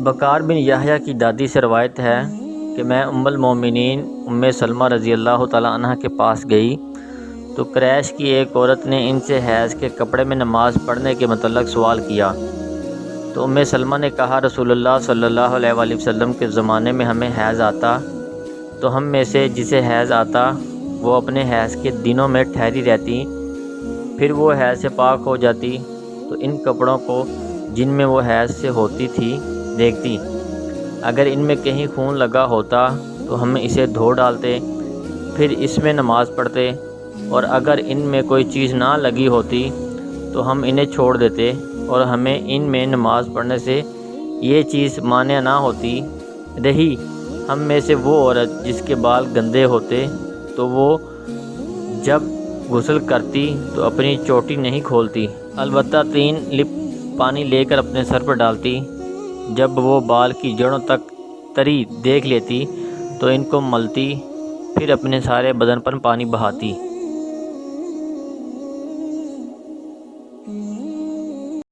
بکار بن یحییٰ کی دادی سے روایت ہے کہ میں ام المومنین ام سلمہ رضی اللہ تعالیٰ عنہ کے پاس گئی تو قریش کی ایک عورت نے ان سے حیض کے کپڑے میں نماز پڑھنے کے متعلق سوال کیا تو ام سلمہ نے کہا، رسول اللہ صلی اللہ علیہ وآلہ وسلم کے زمانے میں ہمیں حیض آتا تو ہم میں سے جسے حیض آتا وہ اپنے حیض کے دنوں میں ٹھہری رہتی، پھر وہ حیض سے پاک ہو جاتی تو ان کپڑوں کو جن میں وہ حیض سے ہوتی تھی دیکھتی، اگر ان میں کہیں خون لگا ہوتا تو ہم اسے دھو ڈالتے، پھر اس میں نماز پڑھتے، اور اگر ان میں کوئی چیز نہ لگی ہوتی تو ہم انہیں چھوڑ دیتے اور ہمیں ان میں نماز پڑھنے سے یہ چیز مانع نہ ہوتی۔ رہی ہم میں سے وہ عورت جس کے بال گندے ہوتے تو وہ جب غسل کرتی تو اپنی چوٹی نہیں کھولتی، البتہ 3 لپ پانی لے کر اپنے سر پر ڈالتی، جب وہ بال کی جڑوں تک تری دیکھ لیتی تو ان کو ملتی، پھر اپنے سارے بدن پر پانی بہاتی۔